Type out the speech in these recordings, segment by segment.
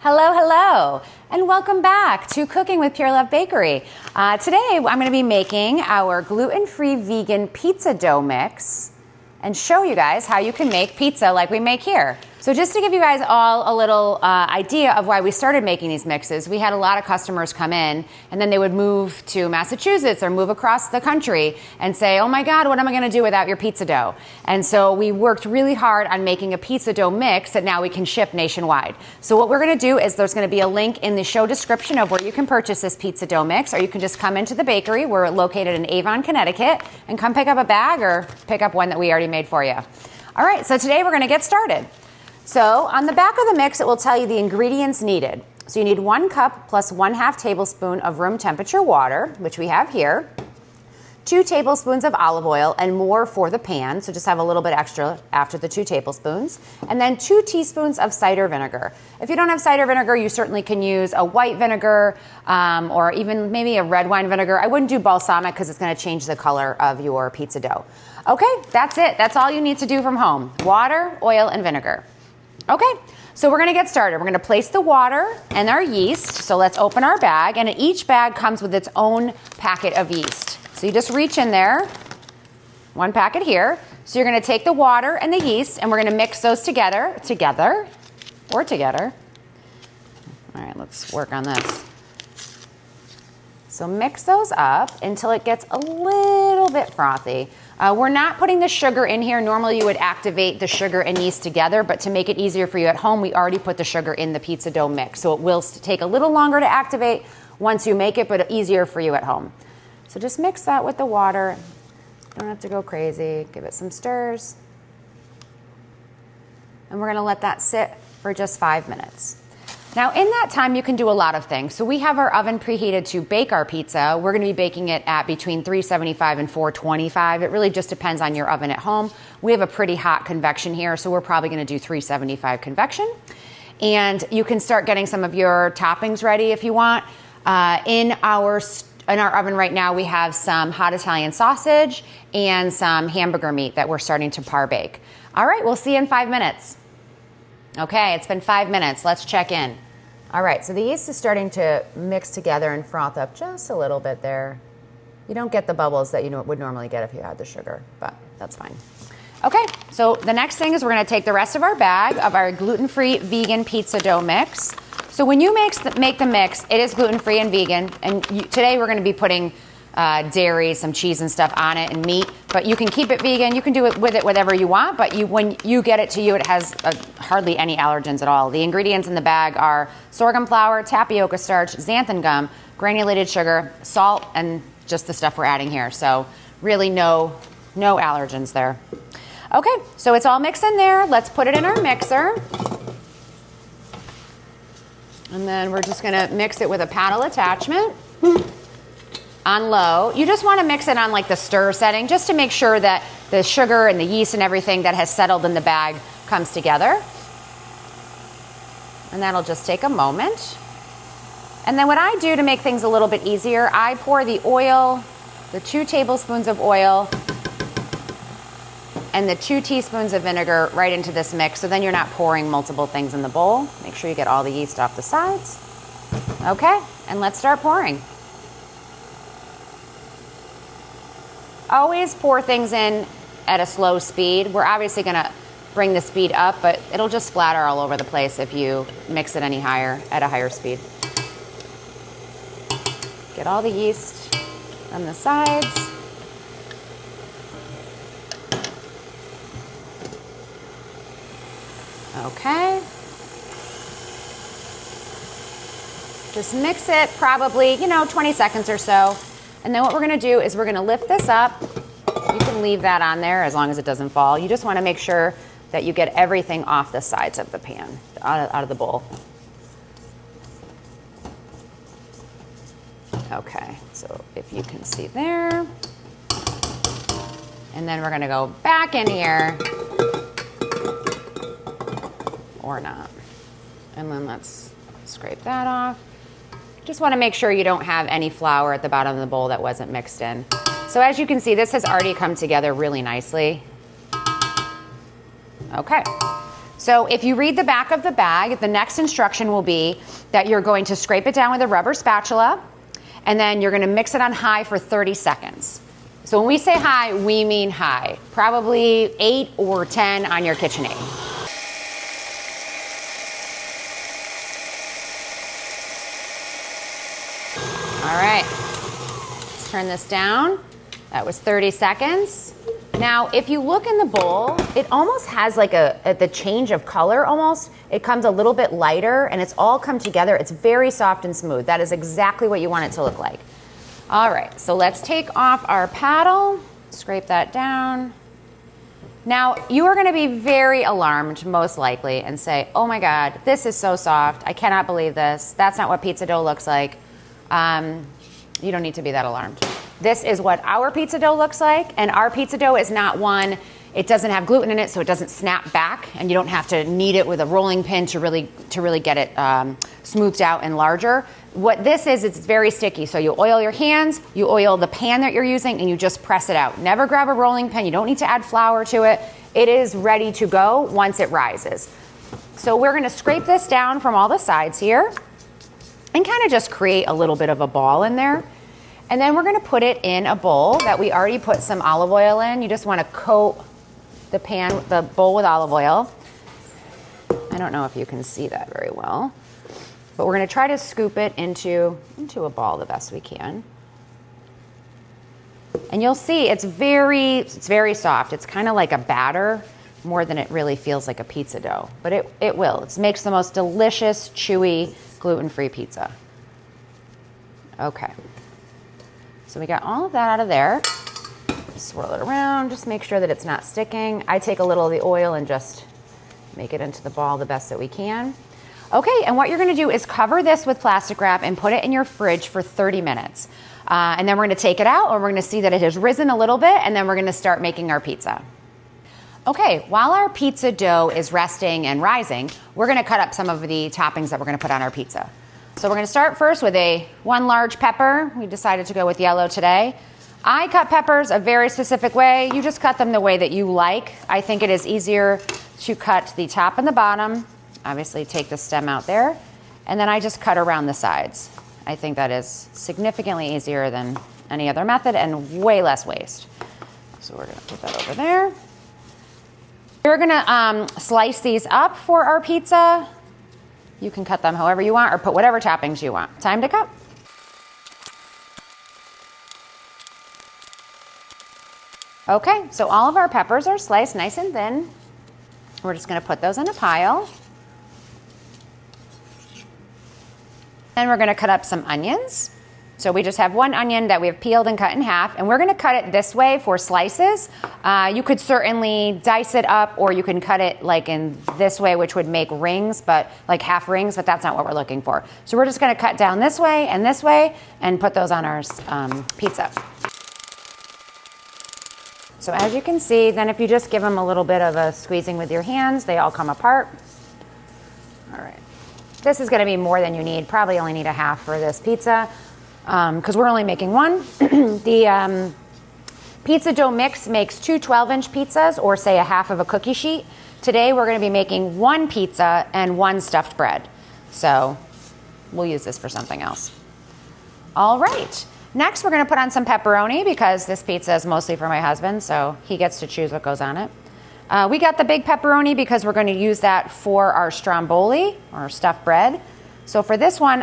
Hello, hello, and welcome back to Cooking with Pure Love Bakery. Today I'm going to be making our gluten-free vegan pizza dough mix and show you guys how you can make pizza like we make here. So just to give you guys all a little idea of why we started making these mixes, we had a lot of customers come in and then they would move to Massachusetts or move across the country and say, oh my God, what am I gonna do without your pizza dough? And so we worked really hard on making a pizza dough mix that now we can ship nationwide. So what we're gonna do is there's gonna be a link in the show description of where you can purchase this pizza dough mix, or you can just come into the bakery. We're located in Avon, Connecticut, and come pick up a bag or pick up one that we already made for you. All right, so today we're gonna get started. So on the back of the mix, it will tell you the ingredients needed. So you need 1 cup plus 1/2 tablespoon of room temperature water, which we have here, 2 tablespoons of olive oil and more for the pan. So just have a little bit extra after the 2 tablespoons. And then 2 teaspoons of cider vinegar. If you don't have cider vinegar, you certainly can use a white vinegar or even maybe a red wine vinegar. I wouldn't do balsamic because it's going to change the color of your pizza dough. Okay, that's it. That's all you need to do from home. Water, oil, and vinegar. Okay, so we're gonna get started. We're gonna place the water and our yeast. So let's open our bag, and each bag comes with its own packet of yeast. So you just reach in there, 1 packet here. So you're gonna take the water and the yeast, and we're gonna mix those together. All right, let's work on this. So mix those up until it gets a little bit frothy. We're not putting the sugar in here. Normally you would activate the sugar and yeast together, but to make it easier for you at home, we already put the sugar in the pizza dough mix. So it will take a little longer to activate once you make it, but easier for you at home. So just mix that with the water. Don't have to go crazy. Give it some stirs. And we're gonna let that sit for just 5 minutes. Now in that time, you can do a lot of things. So we have our oven preheated to bake our pizza. We're gonna be baking it at between 375 and 425. It really just depends on your oven at home. We have a pretty hot convection here, so we're probably gonna do 375 convection. And you can start getting some of your toppings ready if you want. In our oven right now, we have some hot Italian sausage and some hamburger meat that we're starting to par bake. All right, we'll see you in 5 minutes. Okay, it's been 5 minutes. Let's check in. All right, so the yeast is starting to mix together and froth up just a little bit there. You don't get the bubbles that you would normally get if you had the sugar, but that's fine. Okay, so the next thing is we're gonna take the rest of our bag of our gluten-free vegan pizza dough mix. So when you make the mix, it is gluten-free and vegan, and today we're gonna be putting dairy, some cheese and stuff on it, and meat, but you can keep it vegan. You can do it with whatever you want, but when you get it to you, it has hardly any allergens at all. The ingredients in the bag are sorghum flour, tapioca starch, xanthan gum, granulated sugar, salt, and just the stuff we're adding here. So really no allergens there. Okay, so it's all mixed in there. Let's put it in our mixer. And then we're just gonna mix it with a paddle attachment. On low. You just want to mix it on like the stir setting just to make sure that the sugar and the yeast and everything that has settled in the bag comes together. And that'll just take a moment. And then what I do to make things a little bit easier, I pour the oil, the 2 tablespoons of oil and the 2 teaspoons of vinegar right into this mix, so then you're not pouring multiple things in the bowl. Make sure you get all the yeast off the sides. Okay, and let's start pouring. Always pour things in at a slow speed. We're obviously gonna bring the speed up, but it'll just splatter all over the place if you mix it any higher, at a higher speed. Get all the yeast on the sides. Okay. Just mix it probably, 20 seconds or so. And then what we're gonna do is we're gonna lift this up. You can leave that on there as long as it doesn't fall. You just wanna make sure that you get everything off the sides of the pan, out of the bowl. Okay, so if you can see there. And then we're gonna go back in here, or not. And then let's scrape that off. Just want to make sure you don't have any flour at the bottom of the bowl that wasn't mixed in. So as you can see, this has already come together really nicely. Okay, So if you read the back of the bag, the next instruction will be that you're going to scrape it down with a rubber spatula, and then you're gonna mix it on high for 30 seconds. So when we say high, we mean high. Probably 8 or 10 on your KitchenAid. All right, let's turn this down. That was 30 seconds. Now, if you look in the bowl, it almost has like the change of color almost. It comes a little bit lighter and it's all come together. It's very soft and smooth. That is exactly what you want it to look like. All right, so let's take off our paddle, scrape that down. Now, you are gonna be very alarmed, most likely, and say, oh my God, this is so soft. I cannot believe this. That's not what pizza dough looks like. You don't need to be that alarmed. This is what our pizza dough looks like, and our pizza dough is not one, it doesn't have gluten in it, so it doesn't snap back, and you don't have to knead it with a rolling pin to really get it smoothed out and larger. What this is, it's very sticky, so you oil your hands, you oil the pan that you're using, and you just press it out. Never grab a rolling pin, you don't need to add flour to it. It is ready to go once it rises. So we're gonna scrape this down from all the sides here, and kind of just create a little bit of a ball in there. And then we're gonna put it in a bowl that we already put some olive oil in. You just wanna coat the bowl with olive oil. I don't know if you can see that very well, but we're gonna try to scoop it into a ball the best we can. And you'll see it's very soft. It's kind of like a batter more than it really feels like a pizza dough, but it will. It makes the most delicious, chewy, gluten-free pizza. Okay. So we got all of that out of there. Swirl it around, just make sure that it's not sticking. I take a little of the oil and just make it into the ball the best that we can. Okay, and what you're gonna do is cover this with plastic wrap and put it in your fridge for 30 minutes. And then we're gonna take it out and we're gonna see that it has risen a little bit, and then we're gonna start making our pizza. Okay, while our pizza dough is resting and rising, we're gonna cut up some of the toppings that we're gonna put on our pizza. So we're gonna start first with one large pepper. We decided to go with yellow today. I cut peppers a very specific way. You just cut them the way that you like. I think it is easier to cut the top and the bottom. Obviously take the stem out there. And then I just cut around the sides. I think that is significantly easier than any other method and way less waste. So we're gonna put that over there. We're gonna slice these up for our pizza. You can cut them however you want or put whatever toppings you want. Time to cut. Okay, so all of our peppers are sliced nice and thin. We're just gonna put those in a pile. Then we're gonna cut up some onions. So we just have one onion that we have peeled and cut in half, and we're gonna cut it this way for slices. You could certainly dice it up, or you can cut it like in this way, which would make rings, but like half rings, but that's not what we're looking for. So we're just gonna cut down this way, and put those on our pizza. So as you can see, then if you just give them a little bit of a squeezing with your hands, they all come apart. All right. This is gonna be more than you need. Probably only need a half for this pizza, because we're only making one. The pizza dough mix makes 2 12-inch pizzas, or say a half of a cookie sheet. Today we're gonna be making 1 pizza and 1 stuffed bread. So we'll use this for something else. All right, next we're gonna put on some pepperoni, because this pizza is mostly for my husband, so he gets to choose what goes on it. We got the big pepperoni because we're gonna use that for our stromboli, or stuffed bread. So for this one,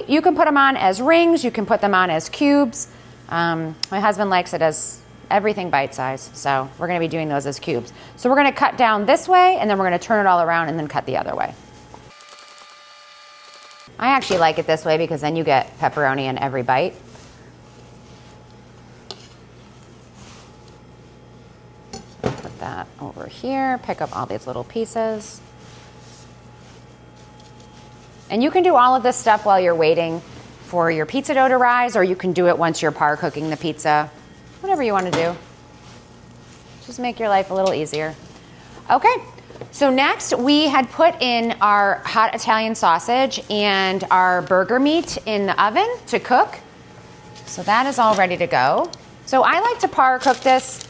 you can put them on as rings, you can put them on as cubes. My husband likes it as everything bite-sized, so we're gonna be doing those as cubes. So we're gonna cut down this way, and then we're gonna turn it all around and then cut the other way. I actually like it this way because then you get pepperoni in every bite. Put that over here, pick up all these little pieces. And you can do all of this stuff while you're waiting for your pizza dough to rise, or you can do it once you're par cooking the pizza. Whatever you want to do. Just make your life a little easier. Okay, so next we had put in our hot Italian sausage and our burger meat in the oven to cook. So that is all ready to go. So I like to par cook this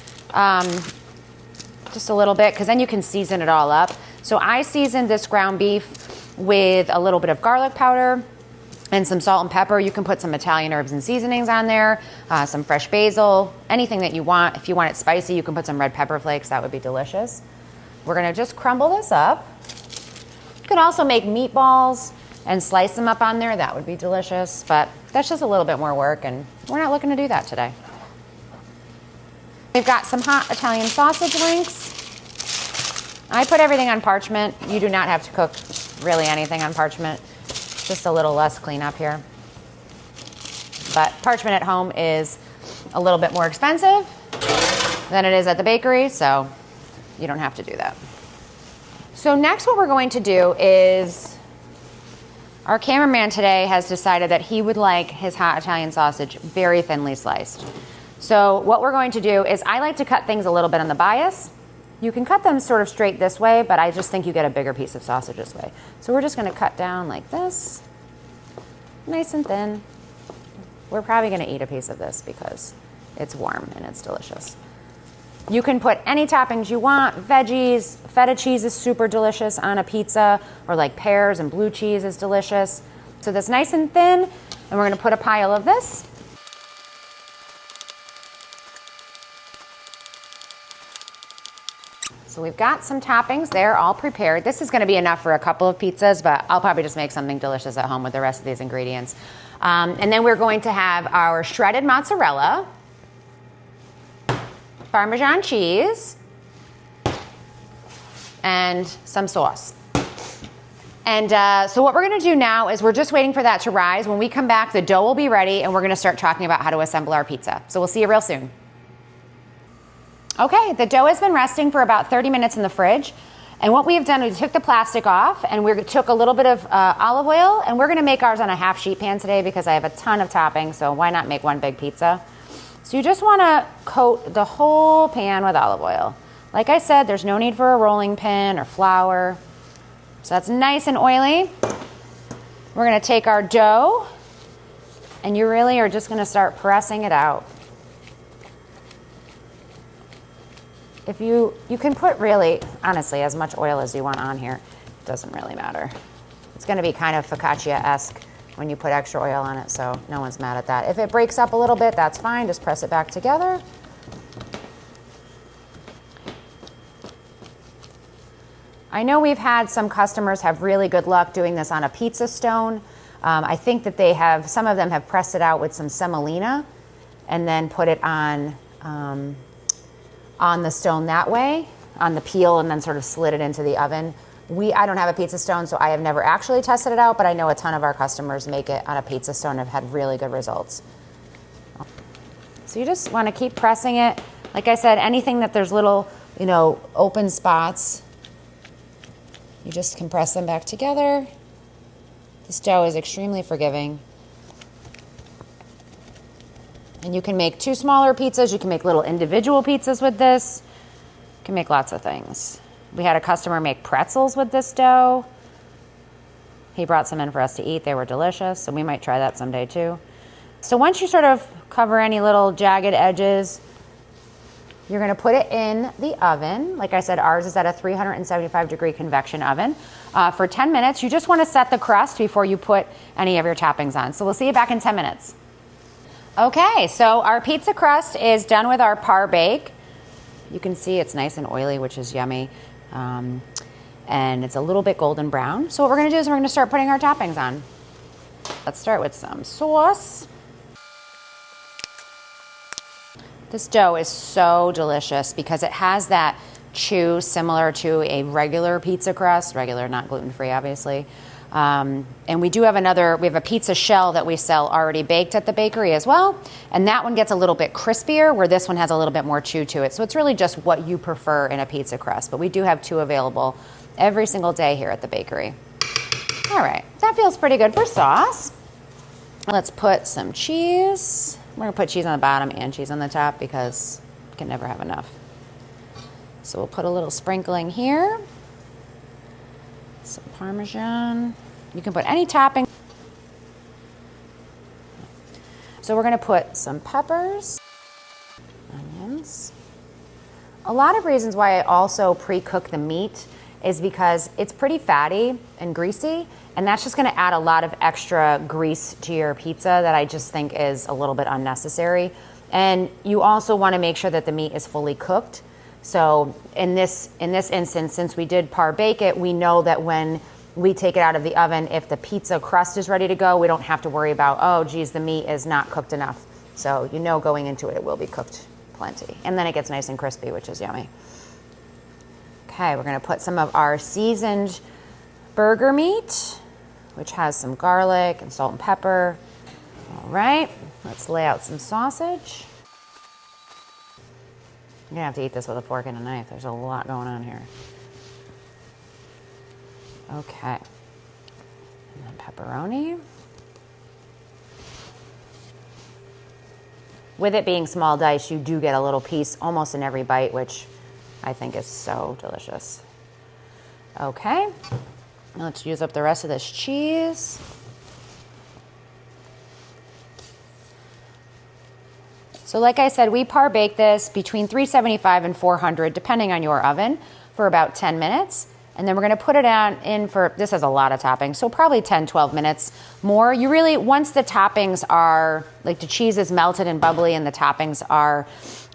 just a little bit, because then you can season it all up. So I seasoned this ground beef with a little bit of garlic powder and some salt and pepper. You can put some Italian herbs and seasonings on there, some fresh basil, anything that you want. If you want it spicy, you can put some red pepper flakes. That would be delicious. We're gonna just crumble this up. You can also make meatballs and slice them up on there. That would be delicious, but that's just a little bit more work, and we're not looking to do that today. We've got some hot Italian sausage links. I put everything on parchment. You do not have to cook really anything on parchment. Just a little less cleanup here. But parchment at home is a little bit more expensive than it is at the bakery, so you don't have to do that. So next what we're going to do is, our cameraman today has decided that he would like his hot Italian sausage very thinly sliced. So what we're going to do is, I like to cut things a little bit on the bias. You can cut them sort of straight this way, but I just think you get a bigger piece of sausage this way. So we're just gonna cut down like this, nice and thin. We're probably gonna eat a piece of this because it's warm and it's delicious. You can put any toppings you want, veggies, feta cheese is super delicious on a pizza, or like pears and blue cheese is delicious. So that's nice and thin, and we're gonna put a pile of this. So we've got some toppings there all prepared. This is gonna be enough for a couple of pizzas, but I'll probably just make something delicious at home with the rest of these ingredients. And then we're going to have our shredded mozzarella, Parmesan cheese, and some sauce. And so what we're gonna do now is we're just waiting for that to rise. When we come back, the dough will be ready, and we're gonna start talking about how to assemble our pizza. So we'll see you real soon. Okay, the dough has been resting for about 30 minutes in the fridge. And what we have done is we took the plastic off, and we took a little bit of olive oil, and we're gonna make ours on a half sheet pan today because I have a ton of toppings, so why not make one big pizza? So you just wanna coat the whole pan with olive oil. Like I said, there's no need for a rolling pin or flour. So that's nice and oily. We're gonna take our dough, and you really are just gonna start pressing it out. If you can put really, honestly, as much oil as you want on here. It doesn't really matter. It's gonna be kind of focaccia-esque when you put extra oil on it, so no one's mad at that. If it breaks up a little bit, that's fine. Just press it back together. I know we've had some customers have really good luck doing this on a pizza stone. I think that some of them have pressed it out with some semolina and then put it on the stone that way, on the peel, and then sort of slid it into the oven. I don't have a pizza stone, so I have never actually tested it out, but I know a ton of our customers make it on a pizza stone and have had really good results. So you just want to keep pressing it. Like I said, anything that there's little, open spots, you just compress them back together. This dough is extremely forgiving. And you can make 2 smaller pizzas. You can make little individual pizzas with this. You can make lots of things. We had a customer make pretzels with this dough. He brought some in for us to eat. They were delicious, so we might try that someday too. So once you sort of cover any little jagged edges, you're gonna put it in the oven. Like I said, ours is at a 375-degree convection oven for 10 minutes. You just wanna set the crust before you put any of your toppings on. So we'll see you back in 10 minutes. Okay, so our pizza crust is done with our par bake. You can see it's nice and oily, which is yummy. And it's a little bit golden brown. So what we're gonna do is we're gonna start putting our toppings on. Let's start with some sauce. This dough is so delicious because it has that chew similar to a regular pizza crust, regular, not gluten-free, obviously. And we have a pizza shell that we sell already baked at the bakery as well. And that one gets a little bit crispier, where this one has a little bit more chew to it. So it's really just what you prefer in a pizza crust. But we do have 2 available every single day here at the bakery. All right, that feels pretty good for sauce. Let's put some cheese. We're gonna put cheese on the bottom and cheese on the top because you can never have enough. So we'll put a little sprinkling here. Some Parmesan. You can put any topping. So we're gonna put some peppers, onions. A lot of reasons why I also pre-cook the meat is because it's pretty fatty and greasy, and that's just gonna add a lot of extra grease to your pizza that I just think is a little bit unnecessary. And you also wanna make sure that the meat is fully cooked. So in this instance, since we did par bake it, we know that when we take it out of the oven, if the pizza crust is ready to go, we don't have to worry about, oh geez, the meat is not cooked enough. So you know going into it, it will be cooked plenty. And then it gets nice and crispy, which is yummy. Okay, we're gonna put some of our seasoned burger meat, which has some garlic and salt and pepper. All right, let's lay out some sausage. You're gonna have to eat this with a fork and a knife. There's a lot going on here. Okay, and then pepperoni. With it being small dice, you do get a little piece almost in every bite, which I think is so delicious. Okay, now let's use up the rest of this cheese. So like I said, we par bake this between 375 and 400, depending on your oven, for about 10 minutes. And then we're gonna put it in for, this has a lot of toppings, so probably 10, 12 minutes more. You really, once the toppings are, like the cheese is melted and bubbly and the toppings are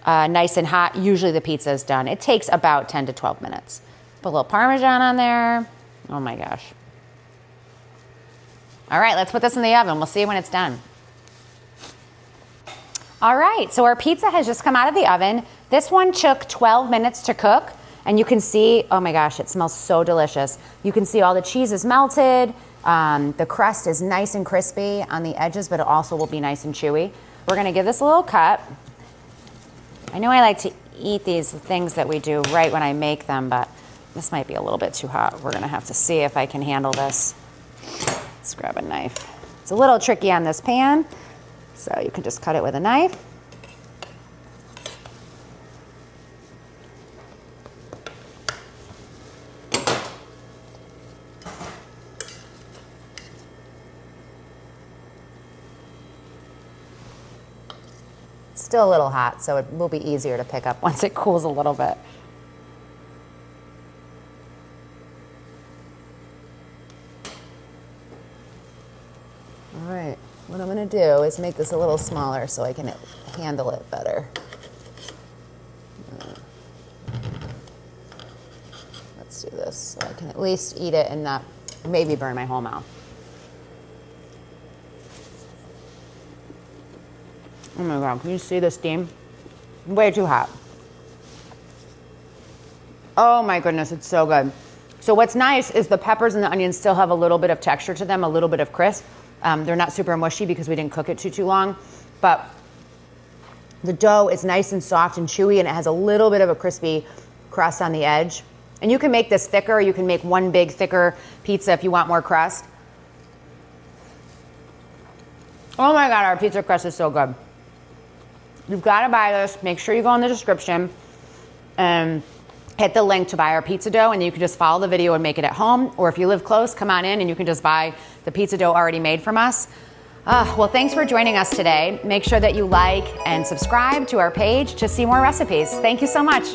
nice and hot, usually the pizza is done. It takes about 10 to 12 minutes. Put a little Parmesan on there. Oh my gosh. All right, let's put this in the oven. We'll see when it's done. All right, so our pizza has just come out of the oven. This one took 12 minutes to cook. And you can see, oh my gosh, it smells so delicious. You can see all the cheese is melted. The crust is nice and crispy on the edges, but it also will be nice and chewy. We're gonna give this a little cut. I know I like to eat these things that we do right when I make them, but this might be a little bit too hot. We're gonna have to see if I can handle this. Let's grab a knife. It's a little tricky on this pan, so you can just cut it with a knife. Still a little hot, so it will be easier to pick up once it cools a little bit. All right, what I'm gonna do is make this a little smaller so I can handle it better. Let's do this so I can at least eat it and not maybe burn my whole mouth. Oh my God, can you see the steam? Way too hot. Oh my goodness, it's so good. So what's nice is the peppers and the onions still have a little bit of texture to them, a little bit of crisp. They're not super mushy because we didn't cook it too long, but the dough is nice and soft and chewy, and it has a little bit of a crispy crust on the edge. And you can make this thicker. You can make one big thicker pizza if you want more crust. Oh my God, our pizza crust is so good. You've got to buy this. Make sure you go in the description and hit the link to buy our pizza dough, and you can just follow the video and make it at home. Or if you live close, come on in and you can just buy the pizza dough already made from us. Well, thanks for joining us today. Make sure that you like and subscribe to our page to see more recipes. Thank you so much.